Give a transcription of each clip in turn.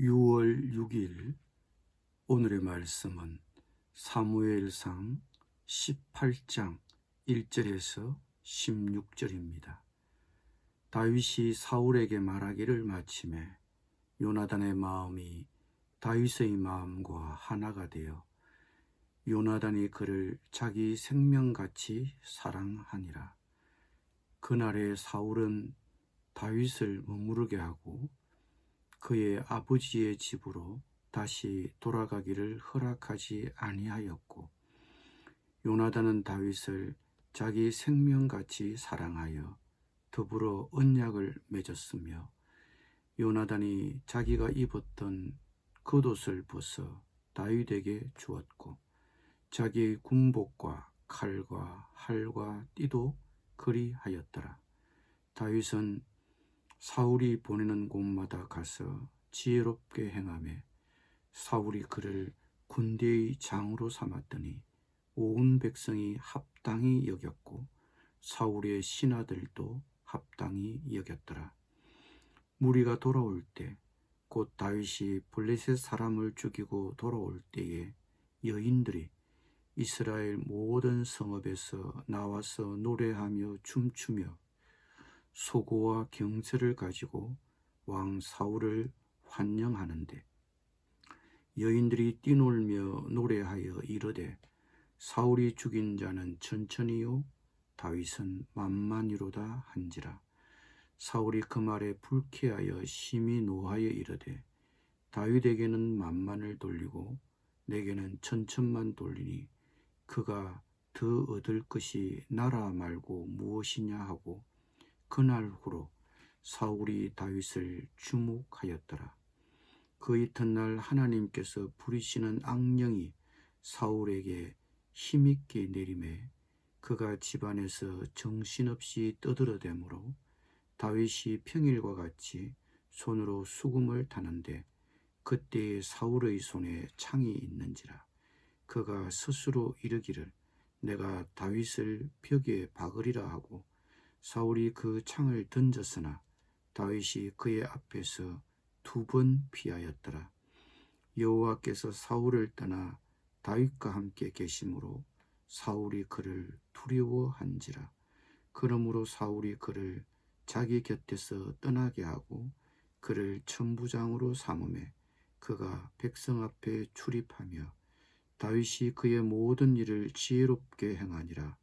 6월 6일 오늘의 말씀은 사무엘상 18장 1절에서 16절입니다. 다윗이 사울에게 말하기를 마치매 요나단의 마음이 다윗의 마음과 하나가 되어 요나단이 그를 자기 생명같이 사랑하니라. 그날에 사울은 다윗을 머무르게 하고 그의 아버지의 집으로 다시 돌아가기를 허락하지 아니하였고, 요나단은 다윗을 자기 생명같이 사랑하여 더불어 언약을 맺었으며, 요나단이 자기가 입었던 겉옷을 벗어 다윗에게 주었고, 자기의 군복과 칼과 활과 띠도 그리하였더라. 다윗은 사울이 보내는 곳마다 가서 지혜롭게 행하며 사울이 그를 군대의 장으로 삼았더니 온 백성이 합당히 여겼고 사울의 신하들도 합당히 여겼더라. 무리가 돌아올 때 곧 다윗이 블레셋 사람을 죽이고 돌아올 때에 여인들이 이스라엘 모든 성읍에서 나와서 노래하며 춤추며 소고와 경제를 가지고 왕 사울을 환영하는데, 여인들이 뛰놀며 노래하여 이르되 사울이 죽인 자는 천천히요 다윗은 만만히로다 한지라. 사울이 그 말에 불쾌하여 심히 노하여 이르되 다윗에게는 만만을 돌리고 내게는 천천만 돌리니 그가 더 얻을 것이 나라 말고 무엇이냐 하고 그날 후로 사울이 다윗을 주목하였더라. 그 이튿날 하나님께서 부리시는 악령이 사울에게 힘있게 내림에 그가 집안에서 정신없이 떠들어대므로 다윗이 평일과 같이 손으로 수금을 타는데 그때에 사울의 손에 창이 있는지라. 그가 스스로 이르기를 내가 다윗을 벽에 박으리라 하고 사울이 그 창을 던졌으나 다윗이 그의 앞에서 2번 피하였더라. 여호와께서 사울을 떠나 다윗과 함께 계심으로 사울이 그를 두려워한지라. 그러므로 사울이 그를 자기 곁에서 떠나게 하고 그를 천부장으로 삼으매 그가 백성 앞에 출입하며 다윗이 그의 모든 일을 지혜롭게 행하니라.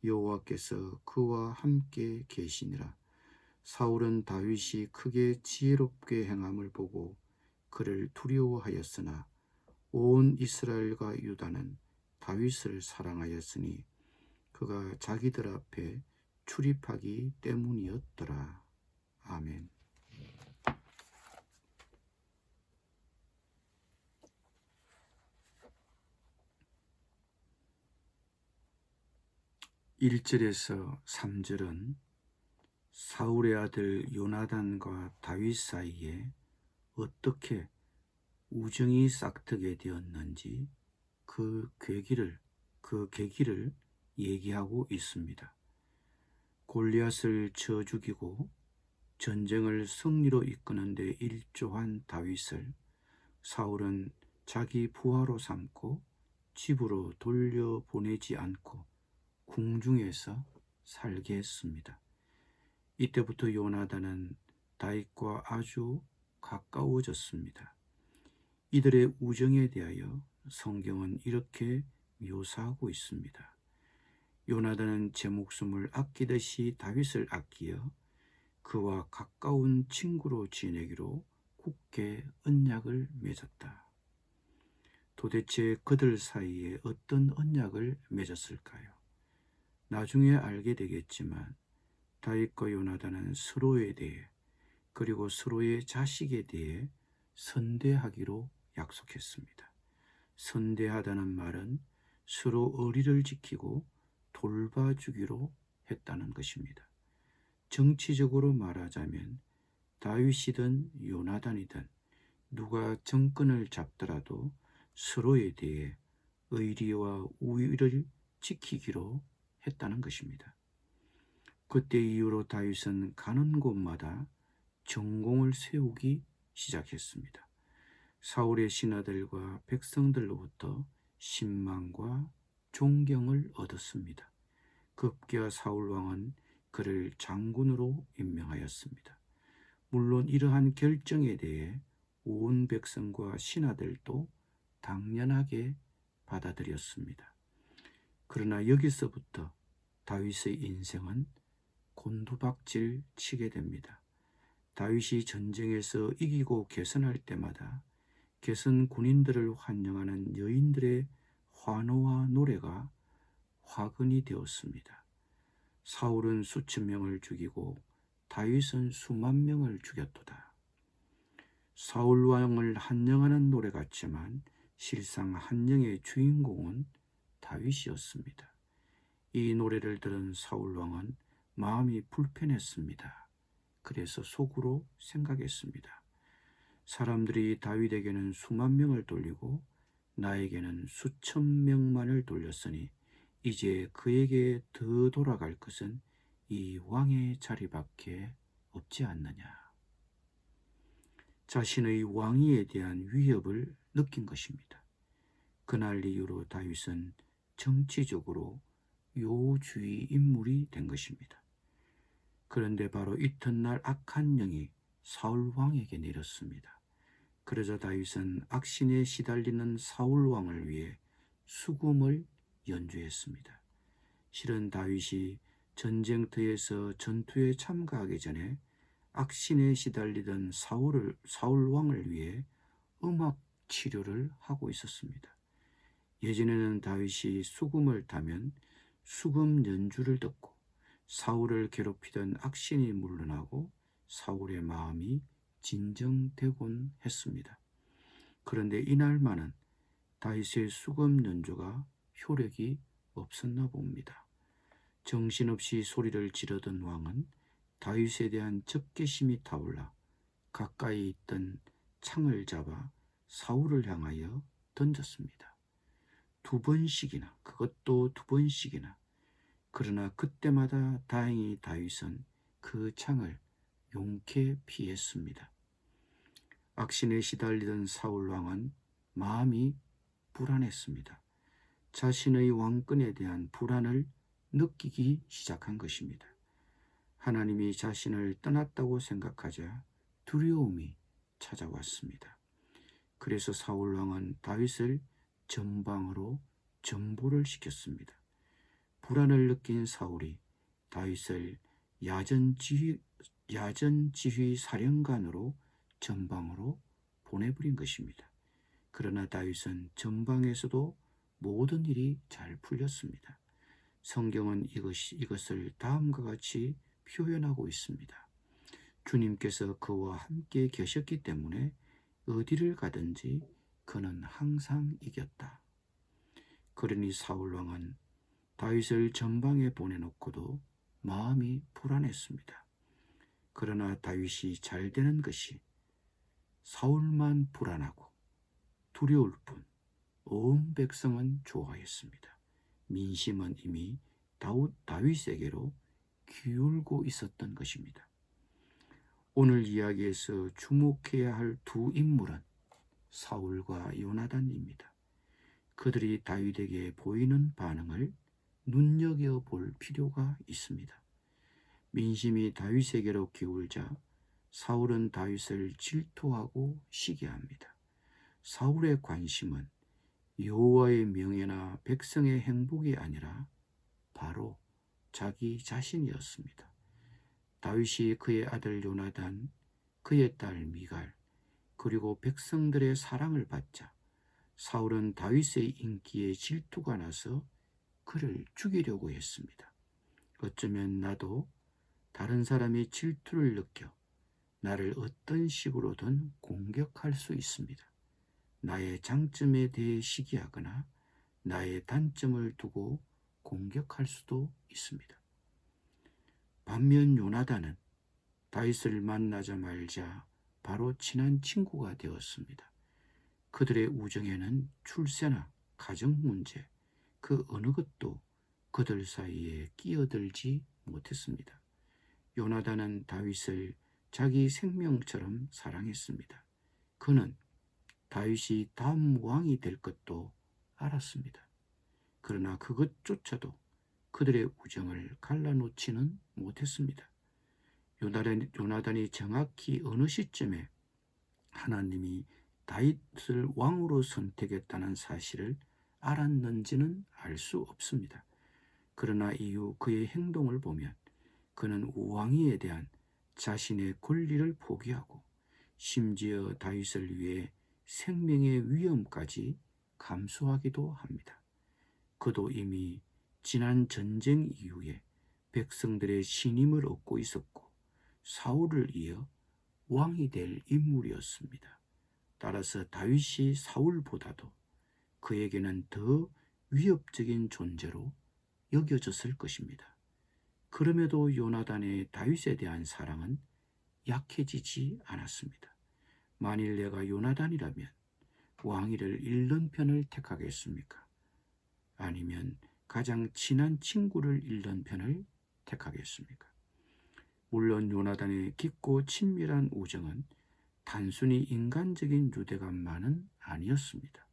여호와께서 그와 함께 계시니라. 사울은 다윗이 크게 지혜롭게 행함을 보고 그를 두려워하였으나 온 이스라엘과 유다는 다윗을 사랑하였으니 그가 자기들 앞에 출입하기 때문이었더라. 아멘. 1절에서 3절은 사울의 아들 요나단과 다윗 사이에 어떻게 우정이 싹트게 되었는지 그 계기를 얘기하고 있습니다. 골리앗을 쳐 죽이고 전쟁을 승리로 이끄는 데 일조한 다윗을 사울은 자기 부하로 삼고 집으로 돌려보내지 않고 궁중에서 살게 했습니다. 이때부터 요나단은 다윗과 아주 가까워졌습니다. 이들의 우정에 대하여 성경은 이렇게 묘사하고 있습니다. 요나단은 제 목숨을 아끼듯이 다윗을 아끼어 그와 가까운 친구로 지내기로 굳게 언약을 맺었다. 도대체 그들 사이에 어떤 언약을 맺었을까요? 나중에 알게 되겠지만 다윗과 요나단은 서로에 대해 그리고 서로의 자식에 대해 선대하기로 약속했습니다. 선대하다는 말은 서로 의리를 지키고 돌봐주기로 했다는 것입니다. 정치적으로 말하자면 다윗이든 요나단이든 누가 정권을 잡더라도 서로에 대해 의리와 우위를 지키기로 했다는 것입니다. 그때 이후로 다윗은 가는 곳마다 전공을 세우기 시작했습니다. 사울의 신하들과 백성들로부터 신망과 존경을 얻었습니다. 급기야 사울 왕은 그를 장군으로 임명하였습니다. 물론 이러한 결정에 대해 온 백성과 신하들도 당연하게 받아들였습니다. 그러나 여기서부터 다윗의 인생은 곤두박질 치게 됩니다. 다윗이 전쟁에서 이기고 개선할 때마다 개선 군인들을 환영하는 여인들의 환호와 노래가 화근이 되었습니다. 사울은 수천 명을 죽이고 다윗은 수만 명을 죽였도다. 사울 왕을 한영하는 노래 같지만 실상 한영의 주인공은 다윗이었습니다. 이 노래를 들은 사울 왕은 마음이 불편했습니다. 그래서 속으로 생각했습니다. 사람들이 다윗에게는 수만 명을 돌리고 나에게는 수천 명만을 돌렸으니 이제 그에게 더 돌아갈 것은 이 왕의 자리밖에 없지 않느냐. 자신의 왕위에 대한 위협을 느낀 것입니다. 그날 이후로 다윗은 정치적으로 요주의 인물이 된 것입니다. 그런데 바로 이튿날 악한 영이 사울 왕에게 내렸습니다. 그러자 다윗은 악신에 시달리는 사울 왕을 위해 수금을 연주했습니다. 실은 다윗이 전쟁터에서 전투에 참가하기 전에 악신에 시달리던 사울 왕을 위해 음악 치료를 하고 있었습니다. 예전에는 다윗이 수금을 타면 수금 연주를 듣고 사울을 괴롭히던 악신이 물러나고 사울의 마음이 진정되곤 했습니다. 그런데 이날만은 다윗의 수금 연주가 효력이 없었나 봅니다. 정신없이 소리를 지르던 왕은 다윗에 대한 적개심이 타올라 가까이 있던 창을 잡아 사울을 향하여 던졌습니다. 그것도 두 번씩이나. 그러나 그때마다 다행히 다윗은 그 창을 용케 피했습니다. 악신에 시달리던 사울 왕은 마음이 불안했습니다. 자신의 왕권에 대한 불안을 느끼기 시작한 것입니다. 하나님이 자신을 떠났다고 생각하자 두려움이 찾아왔습니다. 그래서 사울 왕은 다윗을 전방으로 전보를 시켰습니다. 불안을 느낀 사울이 다윗을 야전지휘 사령관으로 전방으로 보내버린 것입니다. 그러나 다윗은 전방에서도 모든 일이 잘 풀렸습니다. 성경은 이것을 다음과 같이 표현하고 있습니다. 주님께서 그와 함께 계셨기 때문에 어디를 가든지 그는 항상 이겼다. 그러니 사울 왕은 다윗을 전방에 보내놓고도 마음이 불안했습니다. 그러나 다윗이 잘 되는 것이 사울만 불안하고 두려울 뿐 온 백성은 좋아했습니다. 민심은 이미 다윗에게로 기울고 있었던 것입니다. 오늘 이야기에서 주목해야 할 두 인물은 사울과 요나단입니다. 그들이 다윗에게 보이는 반응을 눈여겨볼 필요가 있습니다. 민심이 다윗에게로 기울자 사울은 다윗을 질투하고 시기합니다. 사울의 관심은 여호와의 명예나 백성의 행복이 아니라 바로 자기 자신이었습니다. 다윗이 그의 아들 요나단, 그의 딸 미갈, 그리고 백성들의 사랑을 받자 사울은 다윗의 인기에 질투가 나서 그를 죽이려고 했습니다. 어쩌면 나도 다른 사람이 질투를 느껴 나를 어떤 식으로든 공격할 수 있습니다. 나의 장점에 대해 시기하거나 나의 단점을 두고 공격할 수도 있습니다. 반면 요나단은 다윗을 만나자마자 바로 친한 친구가 되었습니다. 그들의 우정에는 출세나 가정 문제, 그 어느 것도 그들 사이에 끼어들지 못했습니다. 요나단은 다윗을 자기 생명처럼 사랑했습니다. 그는 다윗이 다음 왕이 될 것도 알았습니다. 그러나 그것조차도 그들의 우정을 갈라놓지는 못했습니다. 요나단이 정확히 어느 시점에 하나님이 다윗을 왕으로 선택했다는 사실을 알았는지는 알 수 없습니다. 그러나 이후 그의 행동을 보면 그는 왕위에 대한 자신의 권리를 포기하고 심지어 다윗을 위해 생명의 위험까지 감수하기도 합니다. 그도 이미 지난 전쟁 이후에 백성들의 신임을 얻고 있었고 사울을 이어 왕이 될 인물이었습니다. 따라서 다윗이 사울보다도 그에게는 더 위협적인 존재로 여겨졌을 것입니다. 그럼에도 요나단의 다윗에 대한 사랑은 약해지지 않았습니다. 만일 내가 요나단이라면 왕위를 잃는 편을 택하겠습니까? 아니면 가장 친한 친구를 잃는 편을 택하겠습니까? 물론 요나단의 깊고 친밀한 우정은 단순히 인간적인 유대감만은 아니었습니다.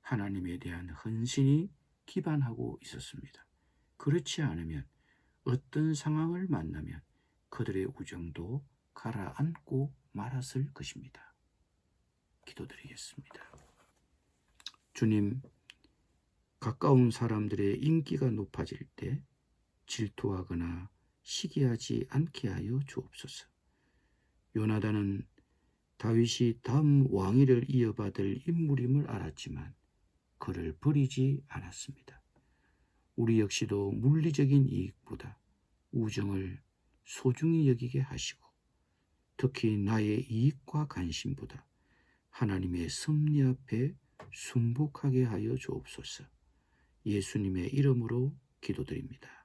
하나님에 대한 헌신이 기반하고 있었습니다. 그렇지 않으면 어떤 상황을 만나면 그들의 우정도 가라앉고 말았을 것입니다. 기도드리겠습니다. 주님, 가까운 사람들의 인기가 높아질 때 질투하거나 시기하지 않게 하여 주옵소서. 요나단은 다윗이 다음 왕위를 이어받을 인물임을 알았지만 그를 버리지 않았습니다. 우리 역시도 물리적인 이익보다 우정을 소중히 여기게 하시고 특히 나의 이익과 관심보다 하나님의 섭리 앞에 순복하게 하여 주옵소서. 예수님의 이름으로 기도드립니다.